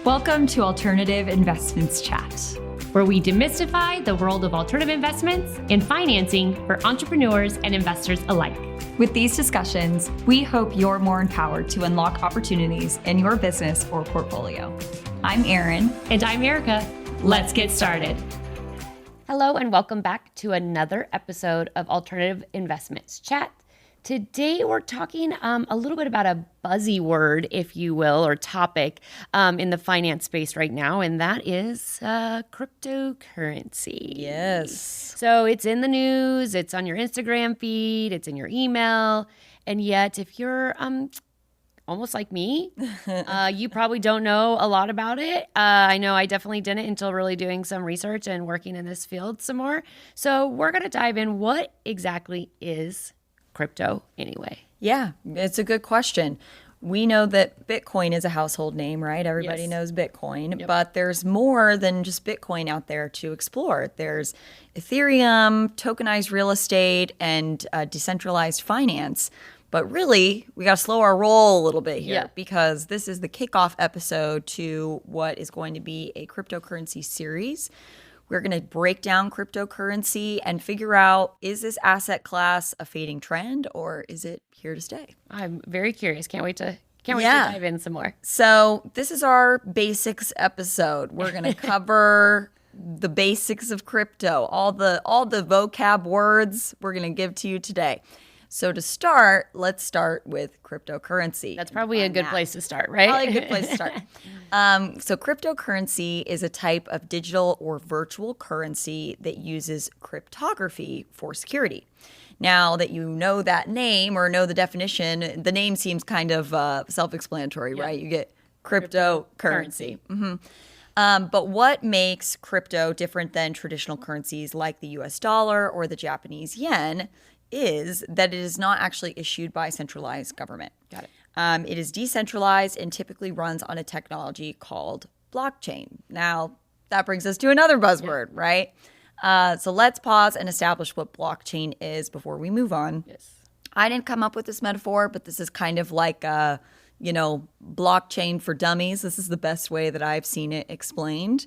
Welcome to Alternative Investments Chat, where we demystify the world of alternative investments and financing for entrepreneurs and investors alike. With these discussions, we hope you're more empowered to unlock opportunities in your business or portfolio. I'm Erin. And I'm Erica. Let's get started. Hello, and welcome back to another episode of Alternative Investments Chat. Today, we're talking a little bit about a buzzy word, if you will, or topic in the finance space right now, and that is cryptocurrency. Yes. So it's in the news, it's on your Instagram feed, it's in your email, and yet if you're almost like me, you probably don't know a lot about it. I know I definitely didn't until really doing some research and working in this field some more. So we're going to dive in. What exactly is crypto anyway? Yeah, it's a good question. We know that Bitcoin is a household name, right? Everybody knows Bitcoin, but there's more than just Bitcoin out there to explore. There's Ethereum, tokenized real estate, and decentralized finance. But really, we got to slow our roll a little bit here because this is the kickoff episode to what is going to be a cryptocurrency series. We're going to break down cryptocurrency and figure out, is this asset class a fading trend or is it here to stay? I'm very curious. Can't wait to dive in some more. So this is our basics episode. We're going to cover the basics of crypto, all the vocab words we're going to give to you today. So to start, let's start with cryptocurrency. That's probably a good place to start, right? Probably a good place to start. So cryptocurrency is a type of digital or virtual currency that uses cryptography for security. Now that you know that name or know the definition, the name seems kind of self-explanatory, right? You get cryptocurrency. But what makes crypto different than traditional currencies like the US dollar or the Japanese yen is that it is not actually issued by a centralized government. Got it. It is decentralized and typically runs on a technology called blockchain. Now, that brings us to another buzzword, right? So let's pause and establish what blockchain is before we move on. Yes. I didn't come up with this metaphor, but this is kind of like blockchain for dummies. This is the best way that I've seen it explained.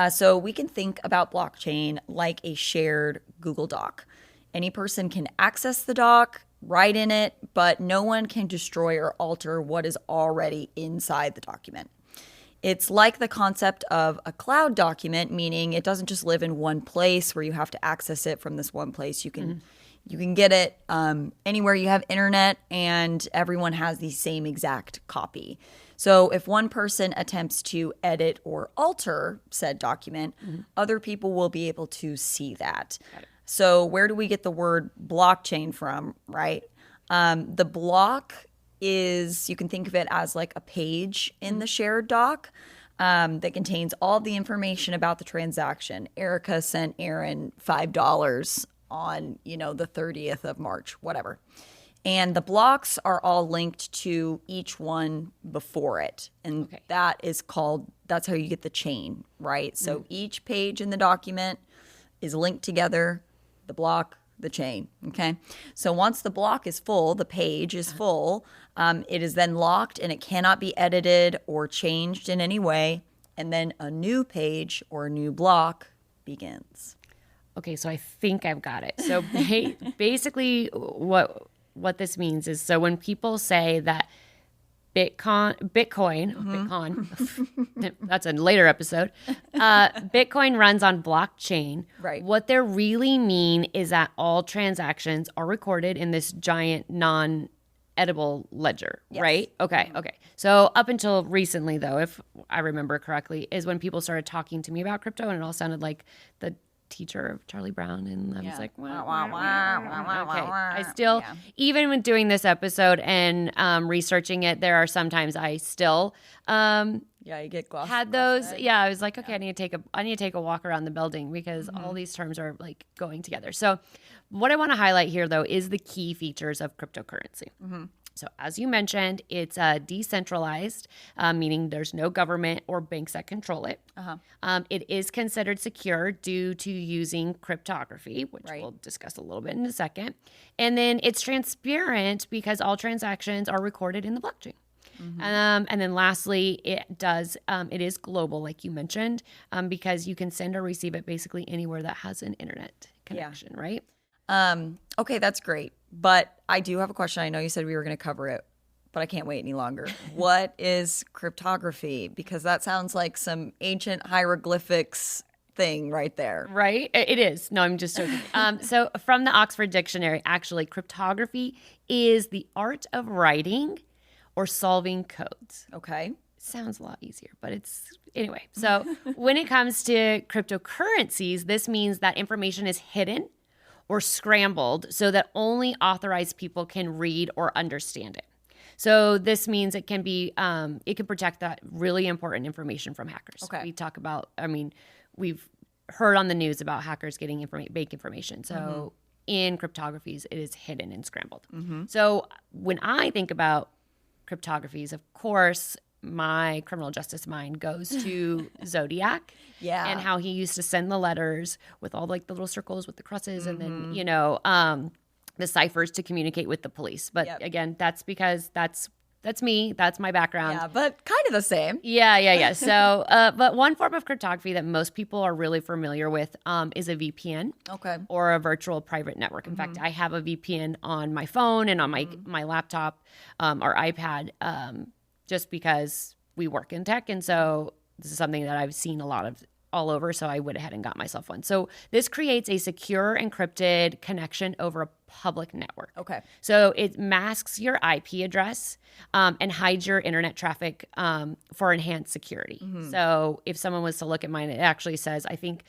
So we can think about blockchain like a shared Google Doc. Any person can access the doc, write in it, but no one can destroy or alter what is already inside the document. It's like the concept of a cloud document, meaning it doesn't just live in one place where you have to access it from this one place. You can get it anywhere you have internet, and everyone has the same exact copy. So if one person attempts to edit or alter said document, other people will be able to see that. So where do we get the word blockchain from, right? The block is, you can think of it as like a page in the shared doc that contains all the information about the transaction. Erica sent Erin $5 on, the 30th of March, whatever. And the blocks are all linked to each one before it. And that's how you get the chain, right? So each page in the document is linked together. The block, the chain, okay? So once the block is full, the page is full, it is then locked and it cannot be edited or changed in any way. And then a new page or a new block begins. Okay, so I think I've got it. So basically what this means is, so when people say that Bitcoin, that's a later episode. Bitcoin runs on blockchain. Right. What they really mean is that all transactions are recorded in this giant non-edible ledger, right? Okay. So up until recently, though, if I remember correctly, is when people started talking to me about crypto, and it all sounded like the teacher of Charlie Brown, and I was like, okay. I still, even when doing this episode and researching it, there are sometimes I still you get glossed. Had those. I was like, okay, I need to take a walk around the building because all these terms are like going together. So what I want to highlight here, though, is the key features of cryptocurrency. So as you mentioned, it's decentralized, meaning there's no government or banks that control it. It is considered secure due to using cryptography, which we'll discuss a little bit in a second. And then it's transparent because all transactions are recorded in the blockchain. And then lastly, it is global, like you mentioned, because you can send or receive it basically anywhere that has an internet connection, right? Okay, that's great. But I do have a question. I know you said we were going to cover it, but I can't wait any longer. What is cryptography? Because that sounds like some ancient hieroglyphics thing right there. Right? It is. No, I'm just joking. So from the Oxford Dictionary, actually, cryptography is the art of writing or solving codes. Okay. Sounds a lot easier, but anyway. So when it comes to cryptocurrencies, this means that information is hidden or scrambled so that only authorized people can read or understand it. So this means it can protect that really important information from hackers. Okay. We talk about, we've heard on the news about hackers getting bank information. So in cryptographies, it is hidden and scrambled. So when I think about cryptographies, of course, my criminal justice mind goes to Zodiac and how he used to send the letters with all like the little circles with the crosses and then, the ciphers to communicate with the police. But again, that's because that's me. That's my background. Yeah, but kind of the same. Yeah. So, but one form of cryptography that most people are really familiar with is a VPN. Okay. Or a virtual private network. In fact, I have a VPN on my phone and on my laptop or iPad just because we work in tech. And so this is something that I've seen a lot of all over. So I went ahead and got myself one. So this creates a secure encrypted connection over a public network. Okay. So it masks your IP address and hides your internet traffic for enhanced security. So if someone was to look at mine, it actually says, I think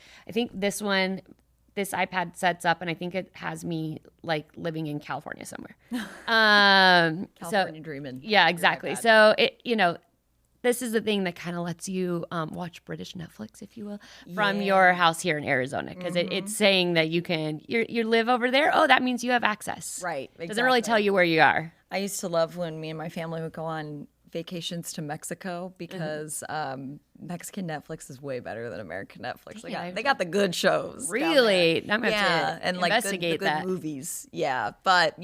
this iPad sets up, and I think it has me like living in California somewhere. California dreaming. Yeah, exactly. So this is the thing that kind of lets you watch British Netflix, if you will, from your house here in Arizona, because it's saying that you live over there. Oh, that means you have access. Right. Exactly. Doesn't really tell you where you are. I used to love when me and my family would go on vacations to Mexico because Mexican Netflix is way better than American Netflix. They got the good shows. Really? I'm gonna have to and like investigate good that. Movies. Yeah, but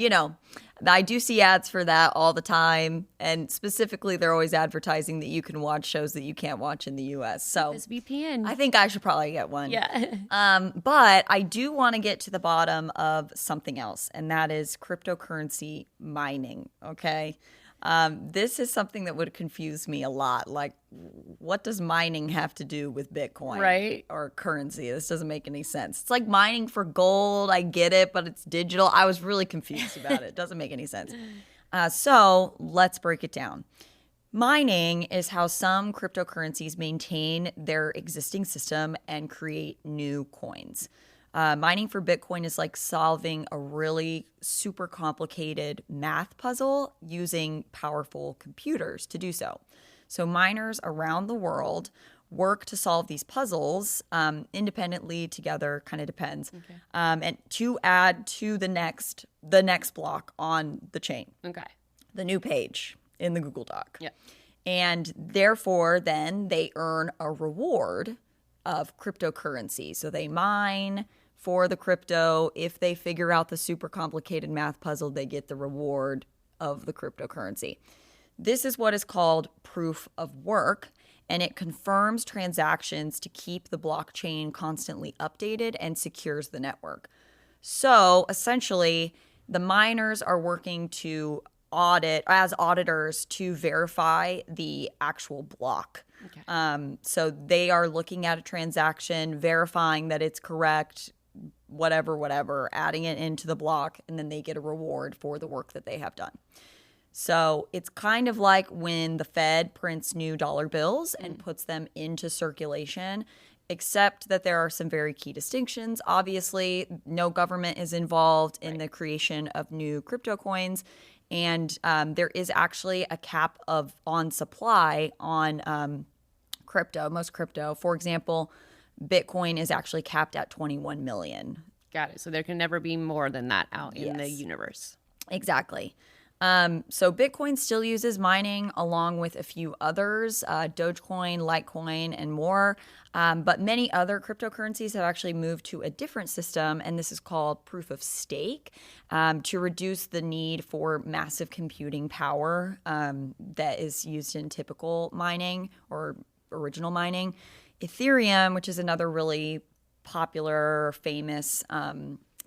I do see ads for that all the time, and specifically, they're always advertising that you can watch shows that you can't watch in the U.S. So This VPN. I think I should probably get one. Yeah. But I do want to get to the bottom of something else, and that is cryptocurrency mining. Okay. This is something that would confuse me a lot. Like, what does mining have to do with Bitcoin Right. or currency? This doesn't make any sense. It's like mining for gold. I get it, but it's digital. I was really confused about it. It doesn't make any sense. So let's break it down. Mining is how some cryptocurrencies maintain their existing system and create new coins. Mining for Bitcoin is like solving a really super complicated math puzzle using powerful computers to do so. So miners around the world work to solve these puzzles independently, together, kind of depends, and to add to the next block on the chain. Okay. The new page in the Google Doc. Yeah. And therefore, then they earn a reward of cryptocurrency. So they mine for the crypto. If they figure out the super complicated math puzzle, they get the reward of the cryptocurrency. This is what is called proof of work, and it confirms transactions to keep the blockchain constantly updated and secures the network. So essentially, the miners are working to audit as auditors to verify the actual block. Okay. So they are looking at a transaction, verifying that it's correct, whatever, adding it into the block, and then they get a reward for the work that they have done. So it's kind of like when the Fed prints new dollar bills and puts them into circulation, except that there are some very key distinctions. Obviously, no government is involved in the creation of new crypto coins. And there is actually a cap on supply on most crypto. For example, Bitcoin is actually capped at 21 million. Got it. So there can never be more than that out in the universe. Exactly. So Bitcoin still uses mining along with a few others, Dogecoin, Litecoin, and more. But many other cryptocurrencies have actually moved to a different system, and this is called proof of stake, to reduce the need for massive computing power that is used in typical mining or original mining. Ethereum, which is another really popular, famous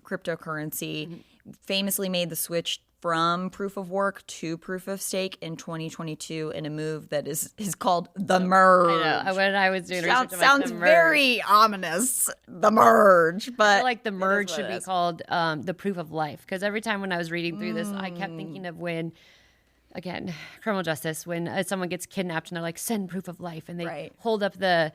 cryptocurrency, famously made the switch from proof of work to proof of stake in 2022 in a move that is called the merge. I know. When I was doing research, Sounds very ominous, the merge. But I feel like the merge should be called the proof of life, because every time when I was reading through this, I kept thinking of when, again, criminal justice, when someone gets kidnapped and they're like, send proof of life, and they hold up the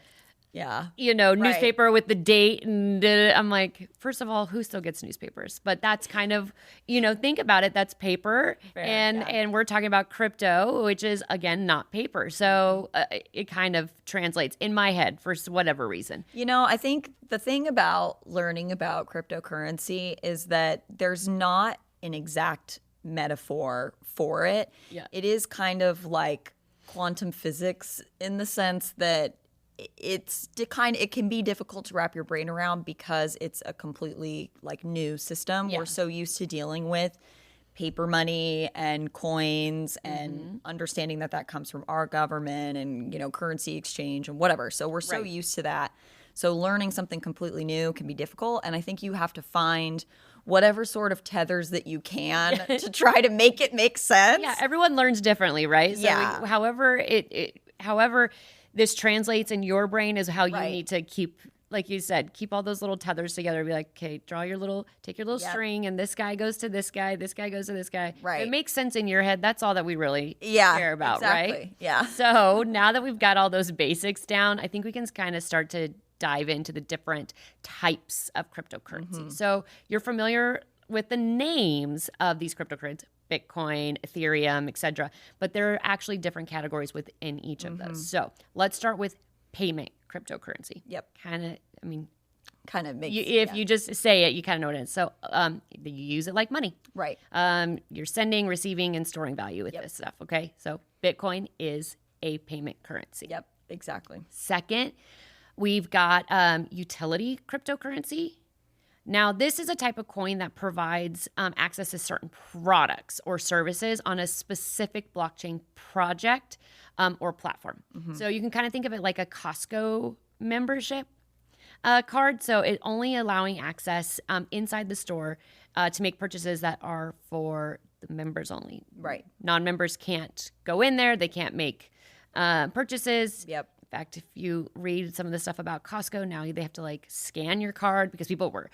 newspaper with the date, and I'm like, first of all, who still gets newspapers? But that's kind of, think about it, that's paper. And we're talking about crypto, which is, again, not paper. So it kind of translates in my head for whatever reason. I think the thing about learning about cryptocurrency is that there's not an exact metaphor for it. Yeah. It is kind of like quantum physics in the sense that it can be difficult to wrap your brain around because it's a completely new system. We're so used to dealing with paper money and coins and understanding that comes from our government and currency exchange and whatever. So we're so used to that. So learning something completely new can be difficult, and I think you have to find whatever sort of tethers that you can to try to make it make sense. Yeah, everyone learns differently, right? So however this translates in your brain is how you need to keep, like you said, keep all those little tethers together. Be like, okay, take your little string, and this guy goes to this guy, this guy goes to this guy. Right. It makes sense in your head. That's all that we really care about, right? Yeah. So now that we've got all those basics down, I think we can kind of start to dive into the different types of cryptocurrency. So you're familiar with the names of these cryptocurrencies, Bitcoin, Ethereum, etc. But there are actually different categories within each of those. So let's start with payment cryptocurrency. Yep. Kind of makes if you just say it, you kind of know what it is. So you use it like money. Right. You're sending, receiving, and storing value with this stuff. Okay. So Bitcoin is a payment currency. Yep. Exactly. Second, we've got utility cryptocurrency. Now, this is a type of coin that provides access to certain products or services on a specific blockchain project or platform. So you can kind of think of it like a Costco membership card. So it only allowing access inside the store to make purchases that are for the members only. Right. Non-members can't go in there. They can't make purchases. Yep. In fact, if you read some of the stuff about Costco, now they have to scan your card because people were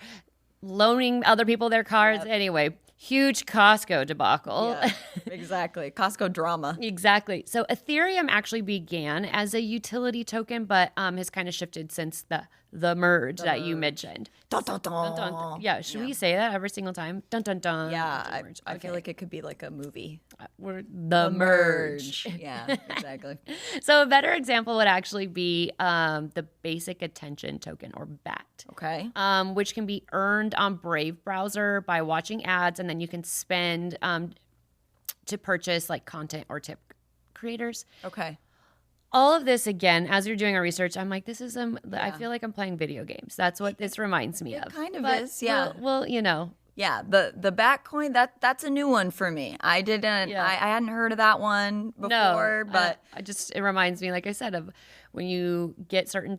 loaning other people their cards. Yep. Anyway, huge Costco debacle. Yeah, exactly. Costco drama. Exactly. So Ethereum actually began as a utility token, but has kind of shifted since the merge that you mentioned. Dun, dun, dun. Dun, dun, dun. Yeah, should we say that every single time? Dun, dun, dun. Yeah, I feel like it could be like a movie. We're the merge. Yeah, exactly. So a better example would actually be the basic attention token, or BAT. Okay. Which can be earned on Brave browser by watching ads, and then you can spend to purchase content or tip creators. Okay. All of this, again, as you're doing our research, I'm like, this is I feel like I'm playing video games. That's what this reminds me of. It kind of is, yeah. Well, Yeah, the BAT coin, that's a new one for me. I didn't, I hadn't heard of that one before, but it reminds me, like I said, of when you get certain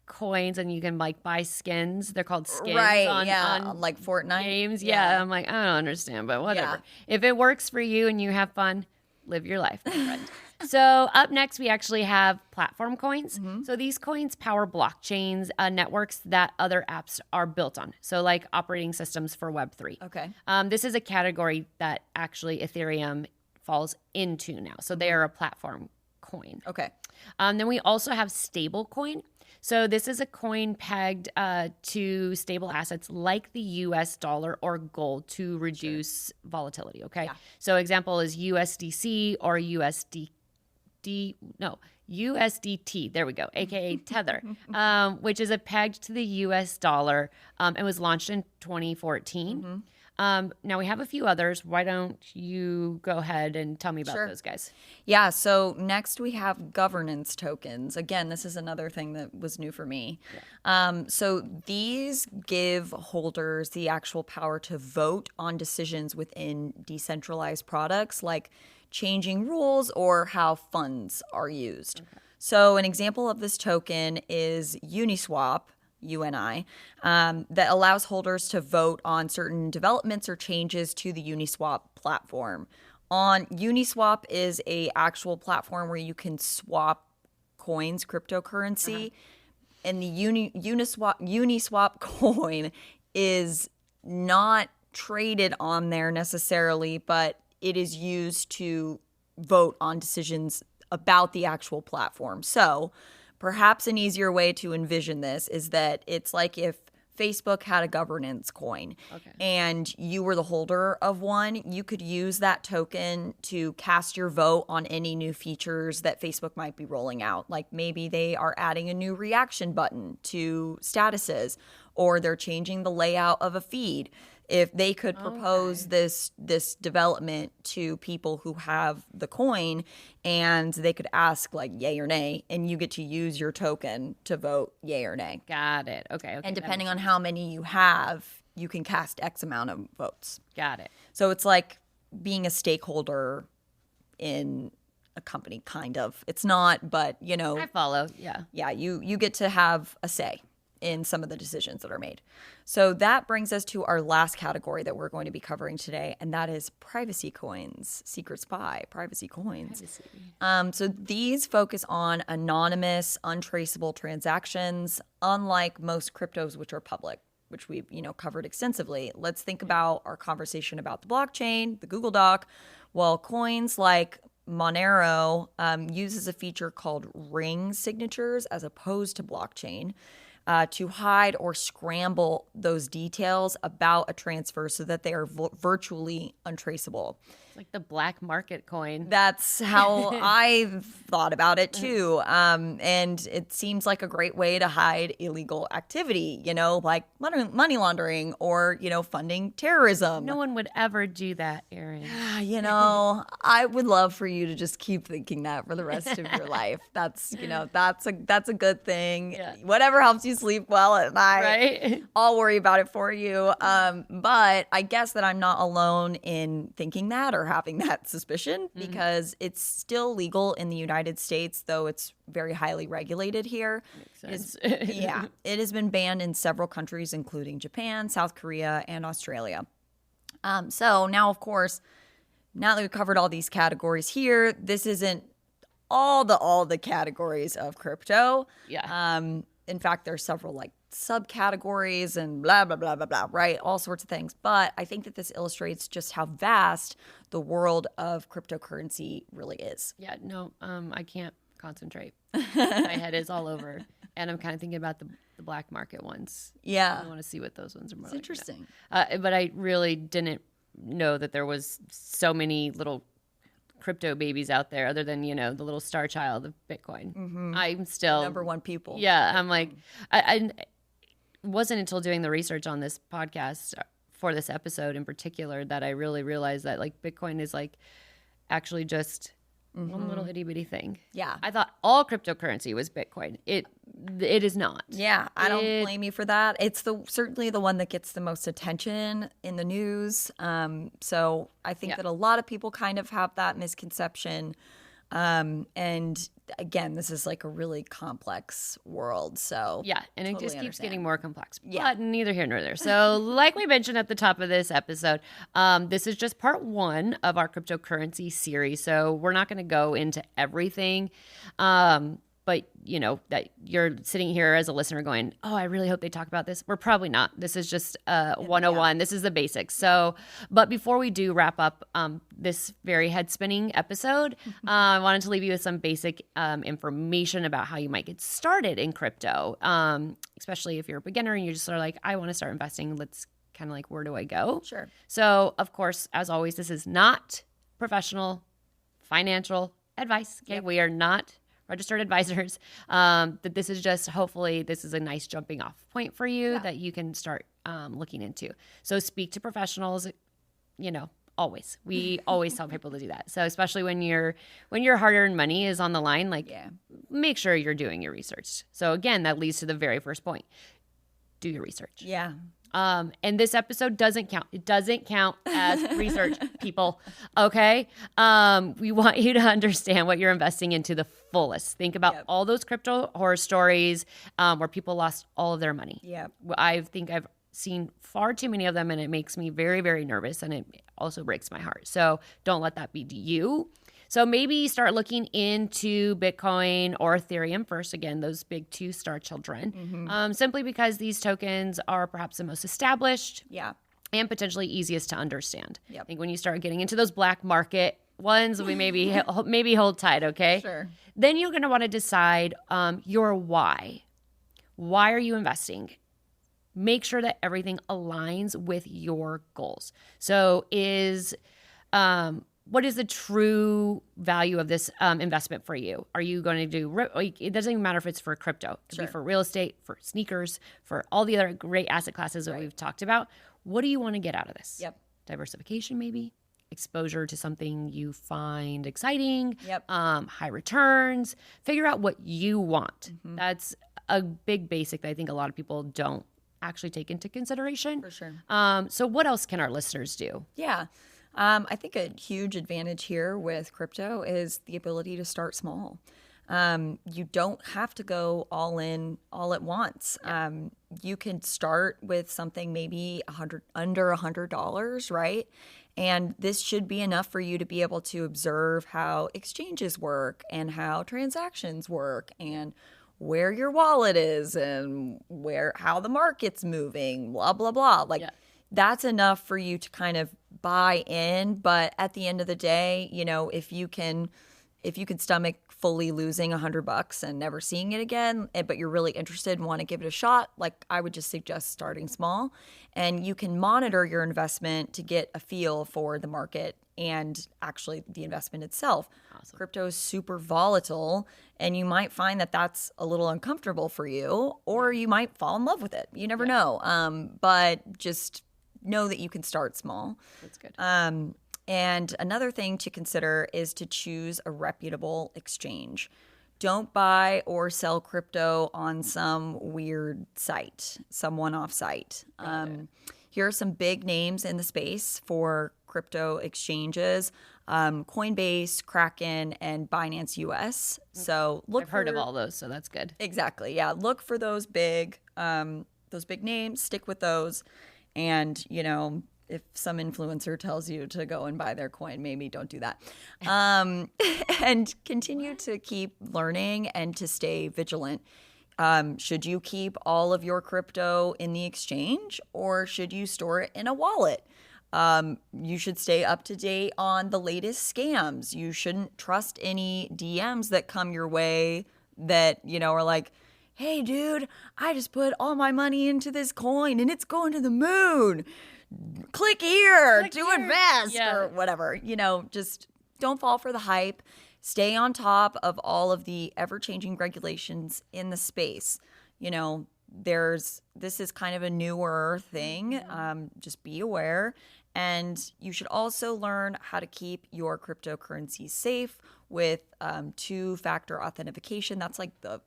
coins and you can buy skins. They're called skins on like Fortnite games. Yeah, I'm like, I don't understand, but whatever. Yeah. If it works for you and you have fun, live your life, my friend. So up next, we actually have platform coins. So these coins power blockchains, networks that other apps are built on. So like operating systems for Web3. Okay. This is a category that actually Ethereum falls into now. So they are a platform coin. Okay. Then we also have stable coin. So this is a coin pegged to stable assets like the US dollar or gold to reduce volatility, okay? Yeah. So example is USDC or USDT, there we go, aka Tether, which is a pegged to the US dollar and was launched in 2014. Now we have a few others. Why don't you go ahead and tell me about those guys? Yeah, so next we have governance tokens. Again, this is another thing that was new for me. So these give holders the actual power to vote on decisions within decentralized products, like changing rules or how funds are used. So an example of this token is Uniswap, UNI, that allows holders to vote on certain developments or changes to the Uniswap platform. Uniswap is a actual platform where you can swap coins, cryptocurrency, and the Uniswap coin is not traded on there necessarily, but it is used to vote on decisions about the actual platform. So perhaps an easier way to envision this is that it's like if Facebook had a governance coin and you were the holder of one, you could use that token to cast your vote on any new features that Facebook might be rolling out. Like maybe they are adding a new reaction button to statuses, or they're changing the layout of a feed. If they could propose this development to people who have the coin, and they could ask like yay or nay, and you get to use your token to vote yay or nay. Got it. Okay. And depending on how many you have, you can cast X amount of votes. Got it. So it's like being a stakeholder in a company, kind of. It's not, but you know. I follow. Yeah. Yeah, you get to have a say in some of the decisions that are made. So that brings us to our last category that we're going to be covering today, and that is privacy coins, secret spy, privacy coins. So these focus on anonymous, untraceable transactions, unlike most cryptos, which are public, which we've covered extensively. Let's think about our conversation about the blockchain, the Google Doc. Well, coins like Monero uses a feature called ring signatures as opposed to blockchain. To hide or scramble those details about a transfer so that they are virtually untraceable. It's like the black market coin. That's how I've thought about it too. And it seems like a great way to hide illegal activity, like money laundering or, funding terrorism. No one would ever do that, Erin. I would love for you to just keep thinking that for the rest of your life. That's a good thing. Yeah. Whatever helps you sleep well at night. Right? I'll worry about it for you. But I guess that I'm not alone in thinking that or having that suspicion, because it's still legal in the United States, though it's very highly regulated here. Makes sense. It has been banned in several countries, including Japan, South Korea, and Australia. So now, of course, now that we've covered all these categories here, this isn't all the categories of crypto. Yeah. In fact, there's several like subcategories and blah, blah, blah, blah, blah, right? All sorts of things. But I think that this illustrates just how vast the world of cryptocurrency really is. Yeah, no, I can't concentrate. My head is all over. And I'm kind of thinking about the black market ones. Yeah. I want to see what those ones are more It's like. interesting. But I really didn't know that there was so many little crypto babies out there other than, the little star child of Bitcoin. I'm still Number one people. Yeah. I'm like, I wasn't until doing the research on this podcast for this episode in particular that I really realized that like Bitcoin is like actually just one little itty bitty thing. Yeah. I thought all cryptocurrency was Bitcoin. It is not. Yeah, I don't blame you for that. It's certainly the one that gets the most attention in the news. So I think that a lot of people kind of have that misconception. And again, this is like a really complex world. So yeah, and totally it just keeps getting more complex. Yeah. But neither here nor there. So like we mentioned at the top of this episode, this is just part one of our cryptocurrency series. So we're not going to go into everything. But that you're sitting here as a listener going, oh, I really hope they talk about this. We're probably not. This is just 101. This is the basics. So, but before we do wrap up this very head spinning episode, I wanted to leave you with some basic information about how you might get started in crypto, especially if you're a beginner and you're just sort of like, I want to start investing. Let's kind of like, where do I go? Sure. So, of course, as always, this is not professional financial advice. Okay. Yep. We are not registered advisors. That this is just, hopefully this is a nice jumping off point for you that you can start looking into. So speak to professionals, always. We always tell people to do that. So especially when your hard-earned money is on the line, make sure you're doing your research. So again, that leads to the very first point. Do your research. Yeah. And this episode doesn't count. It doesn't count as research, people. Okay? We want you to understand what you're investing into the fullest. Think about all those crypto horror stories where people lost all of their money. Yeah. I think I've seen far too many of them, and it makes me very, very nervous, and it also breaks my heart. So don't let that be you. So maybe start looking into Bitcoin or Ethereum first. Again, those big two star children, simply because these tokens are perhaps the most established and potentially easiest to understand. I think when you start getting into those black market ones, we maybe hold tight, okay? Sure. Then you're going to want to decide your why. Why are you investing? Make sure that everything aligns with your goals. So what is the true value of this investment for you? Are you going to do, it doesn't even matter if it's for crypto. It could be for real estate, for sneakers, for all the other great asset classes that we've talked about. What do you want to get out of this? Diversification, maybe. Exposure to something you find exciting. High returns. Figure out what you want. That's a big basic that I think a lot of people don't actually take into consideration. For sure. So what else can our listeners do? Yeah. I think a huge advantage here with crypto is the ability to start small. You don't have to go all in all at once. You can start with something maybe under $100, right? And this should be enough for you to be able to observe how exchanges work and how transactions work and where your wallet is and how the market's moving, blah, blah, blah. That's enough for you to kind of buy in. But at the end of the day, if you can stomach fully losing $100 and never seeing it again, but you're really interested and want to give it a shot, I would just suggest starting small. And you can monitor your investment to get a feel for the market and actually the investment itself. Awesome. Crypto is super volatile, and you might find that that's a little uncomfortable for you, or you might fall in love with it. You never know. But just know that you can start small. That's good. And another thing to consider is to choose a reputable exchange. Don't buy or sell crypto on some weird site, some one-off site. Here are some big names in the space for crypto exchanges: Coinbase, Kraken, and Binance US. So I've heard of all those, so that's good. Exactly. Yeah. Look for those big names, stick with those. And, if some influencer tells you to go and buy their coin, maybe don't do that. And continue to keep learning and to stay vigilant. Should you keep all of your crypto in the exchange, or should you store it in a wallet? You should stay up to date on the latest scams. You shouldn't trust any DMs that come your way that, are like, hey, dude, I just put all my money into this coin and it's going to the moon. Click here to invest or whatever. Just don't fall for the hype. Stay on top of all of the ever-changing regulations in the space. This is kind of a newer thing. Just be aware. And you should also learn how to keep your cryptocurrencies safe with two-factor authentication. That's like the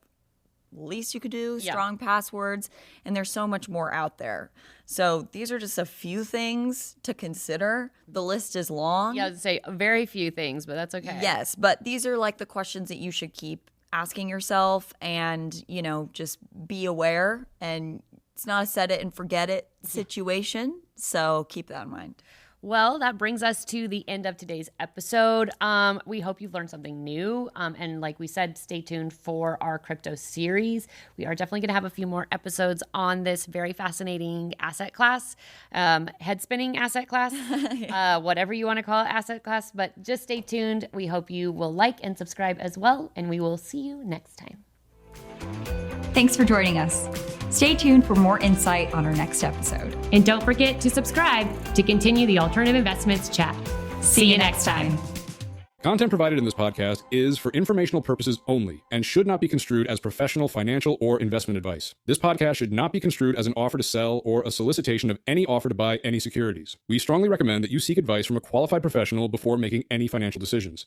least you could do, strong passwords, and there's so much more out there. So these are just a few things to consider. The list is long. Yeah, I'd say very few things, but that's okay. Yes, but these are the questions that you should keep asking yourself, and just be aware. And it's not a set it and forget it situation, so keep that in mind. Well, that brings us to the end of today's episode. We hope you've learned something new. And like we said, stay tuned for our crypto series. We are definitely going to have a few more episodes on this very fascinating asset class, head-spinning asset class, whatever you want to call it, asset class. But just stay tuned. We hope you will like and subscribe as well. And we will see you next time. Thanks for joining us. Stay tuned for more insight on our next episode. And don't forget to subscribe to continue the Alternative Investments chat. See you next time. Content provided in this podcast is for informational purposes only and should not be construed as professional, financial, or investment advice. This podcast should not be construed as an offer to sell or a solicitation of any offer to buy any securities. We strongly recommend that you seek advice from a qualified professional before making any financial decisions.